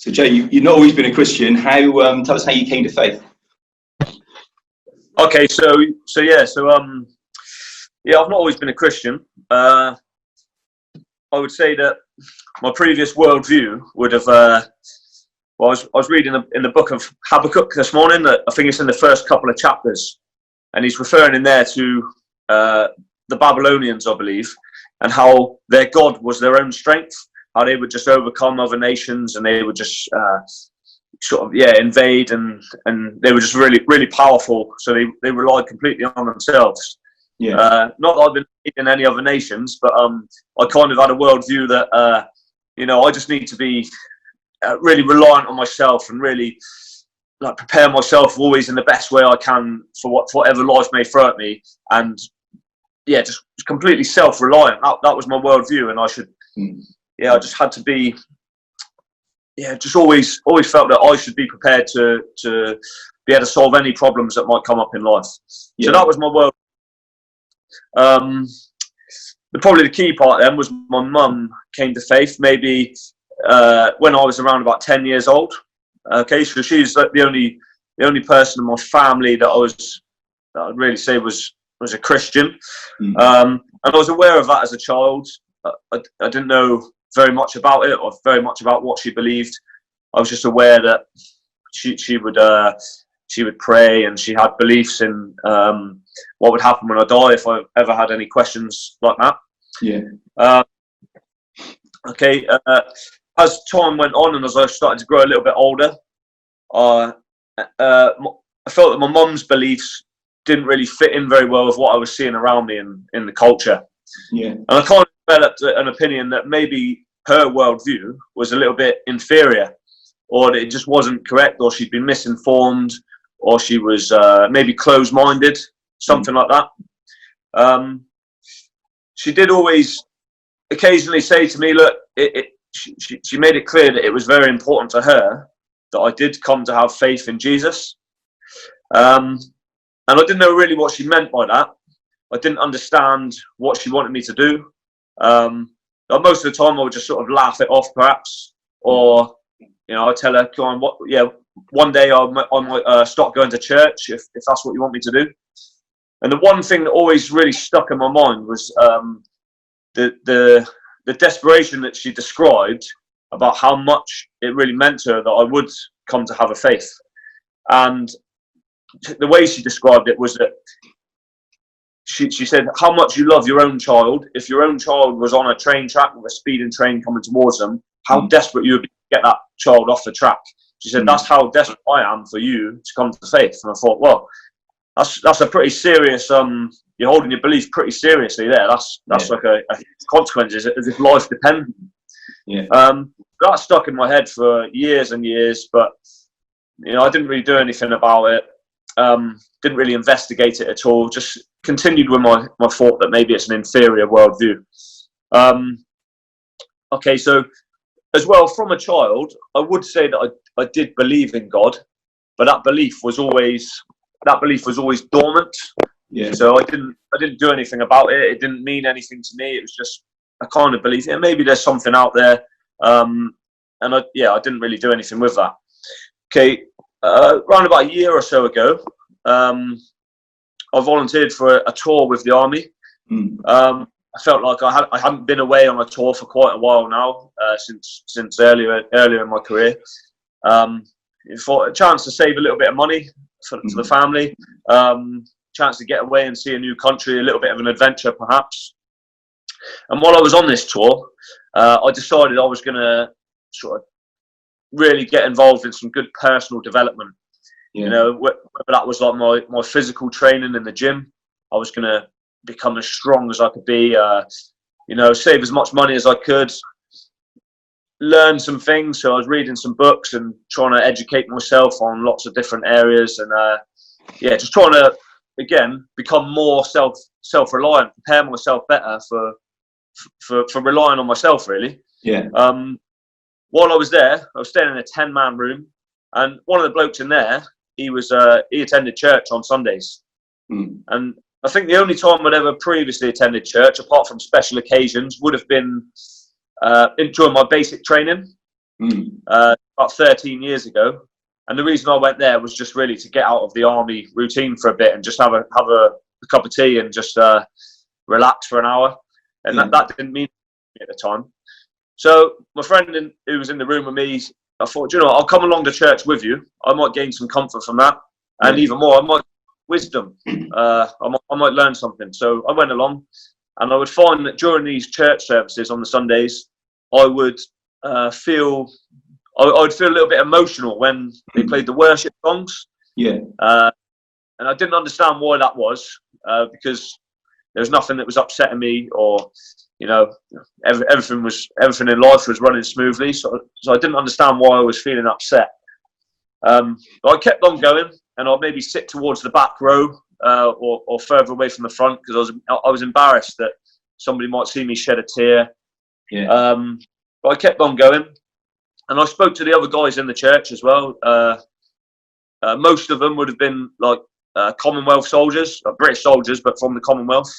So Joe, you've not always been a Christian. Tell us how you came to faith. Okay, I've not always been a Christian. I would say that my previous worldview would have. I was reading in the book of Habakkuk this morning. I think it's in the first couple of chapters, and he's referring in there to the Babylonians, I believe, and how their God was their own strength. How they would just overcome other nations, and they would just invade, and they were just really, really powerful. So they relied completely on themselves. Yeah. Not that I've been in any other nations, but I kind of had a worldview that I just need to be really reliant on myself and really like prepare myself always in the best way I can for whatever life may throw at me, and just completely self-reliant. That was my worldview, and I should. I just had to be. Just always felt that I should be prepared to be able to solve any problems that might come up in life. Yeah. So that was my world. Probably the key part then was my mum came to faith maybe when I was around about 10 years old. Okay, so she's like the only person in my family that I'd really say was a Christian. And I was aware of that as a child. I didn't know very much about it or very much about what she believed. I was just aware that she would pray, and she had beliefs in what would happen when I die if I ever had any questions like that. Yeah. As time went on and as I started to grow a little bit older, I felt that my mum's beliefs didn't really fit in very well with what I was seeing around me in the culture. Yeah. And I kind of developed an opinion that maybe her worldview was a little bit inferior, or that it just wasn't correct, or she'd been misinformed, or she was maybe closed-minded, something like that. She did always occasionally say to me, look, she made it clear that it was very important to her that I did come to have faith in Jesus. And I didn't know really what she meant by that. I didn't understand what she wanted me to do. Most of the time I would just sort of laugh it off perhaps, or I'd tell her, come on, one day I might stop going to church if that's what you want me to do. And the one thing that always really stuck in my mind was the desperation that she described about how much it really meant to her that I would come to have a faith. And the way she described it was that she said how much you love your own child. If your own child was on a train track with a speeding train coming towards them, how desperate you would be to get that child off the track. She said, that's how desperate I am for you to come to faith. And I thought, well, that's a pretty serious, you're holding your belief pretty seriously there. That's like a consequence, as if life depends. Yeah. That stuck in my head for years and years, but I didn't really do anything about it. Didn't really investigate it at all. Just continued with my thought that maybe it's an inferior worldview. So as well, from a child, I would say that I did believe in God, but that belief was always dormant. Yeah. So I didn't do anything about it. It didn't mean anything to me. It was just a kind of belief. Maybe there's something out there. And I didn't really do anything with that. Okay. Around about a year or so ago, I volunteered for a tour with the army. I felt like I hadn't been away on a tour for quite a while now, since earlier in my career. For a chance to save a little bit of money for the family, chance to get away and see a new country, a little bit of an adventure perhaps. And while I was on this tour, I decided I was going to sort of really get involved in some good personal development. Yeah. Whether that was like my physical training in the gym, I was going to become as strong as I could be, save as much money as I could, learn some things. So I was reading some books and trying to educate myself on lots of different areas, and just trying to again become more self-reliant, prepare myself better for relying on myself really. Yeah. While I was there, I was staying in a 10-man room, and one of the blokes in there, he attended church on Sundays. And I think the only time I'd ever previously attended church, apart from special occasions, would have been during my basic training. about 13 years ago. And the reason I went there was just really to get out of the army routine for a bit and just have a cup of tea and just relax for an hour. And that didn't mean at the time. So my friend who was in the room with me, I thought, you know, I'll come along to church with you. I might gain some comfort from that, and even more, I might wisdom. I might learn something. So I went along, and I would find that during these church services on the Sundays, I would feel a little bit emotional when they played the worship songs. And I didn't understand why that was, because there was nothing that was upsetting me, or you know, everything in life was running smoothly. So I didn't understand why I was feeling upset. But I kept on going, and I'd maybe sit towards the back row or further away from the front, because I was embarrassed that somebody might see me shed a tear. But I kept on going, and I spoke to the other guys in the church as well. Most of them would have been like Commonwealth soldiers, British soldiers, but from the Commonwealth.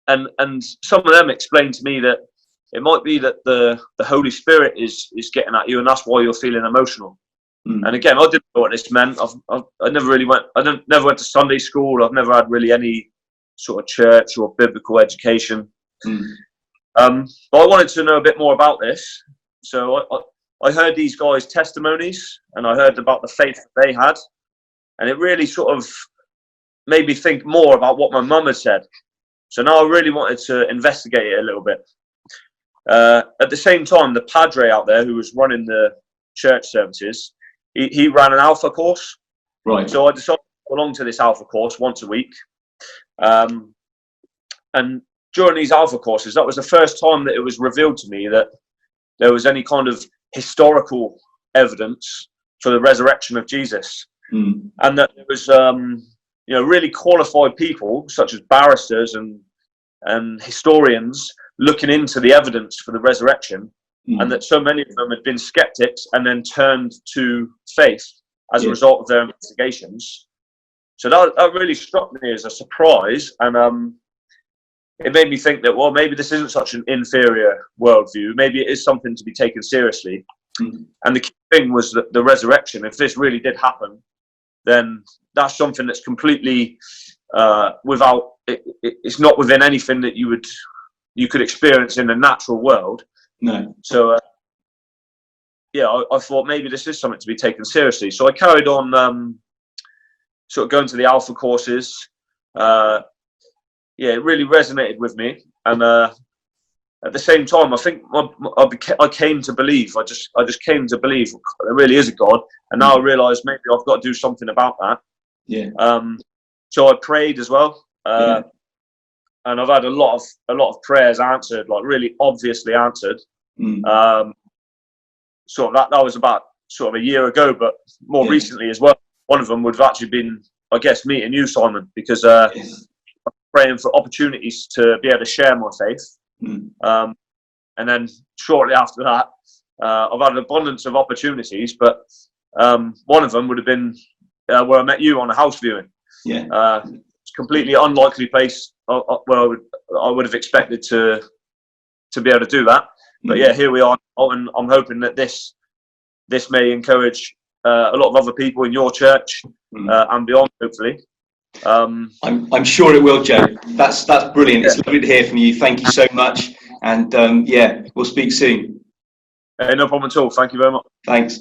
And some of them explained to me that it might be that the Holy Spirit is getting at you, and that's why you're feeling emotional. And again, I didn't know what this meant. I never really went. Never went to Sunday school. I've never had really any sort of church or biblical education. But I wanted to know a bit more about this. So I heard these guys' testimonies, and I heard about the faith that they had, and it really sort of made me think more about what my mum had said. So now I really wanted to investigate it a little bit. At the same time, the padre out there who was running the church services, he ran an Alpha course. Right. So I decided to go along to this Alpha course once a week. And during these Alpha courses, that was the first time that it was revealed to me that there was any kind of historical evidence for the resurrection of Jesus. And that there was really qualified people such as barristers and historians looking into the evidence for the resurrection, and that so many of them had been skeptics and then turned to faith as a result of their investigations. So that really struck me as a surprise, and it made me think that, well, maybe this isn't such an inferior worldview. Maybe it is something to be taken seriously. And the key thing was that the resurrection, if this really did happen, then that's something that's completely without. It's not within anything that you could experience in the natural world. No. So I thought maybe this is something to be taken seriously. So I carried on sort of going to the Alpha courses. It really resonated with me, and at the same time, I think I came to believe. I just came to believe there really is a God, and now I realise maybe I've got to do something about that. So I prayed as well, and I've had a lot of prayers answered, like really obviously answered. So that was about sort of a year ago, but more recently as well. One of them would have actually been, I guess, meeting you, Simon, because I'm praying for opportunities to be able to share my faith. And then shortly after that, I've had an abundance of opportunities, but one of them would have been where I met you on a house viewing. It's a completely unlikely place where I would have expected to be able to do that. But here we are, and I'm hoping that this may encourage a lot of other people in your church and beyond, hopefully. I'm sure it will, Joe. That's brilliant. It's lovely to hear from you. Thank you so much, and we'll speak soon. No problem at all. Thank you very much. Thanks.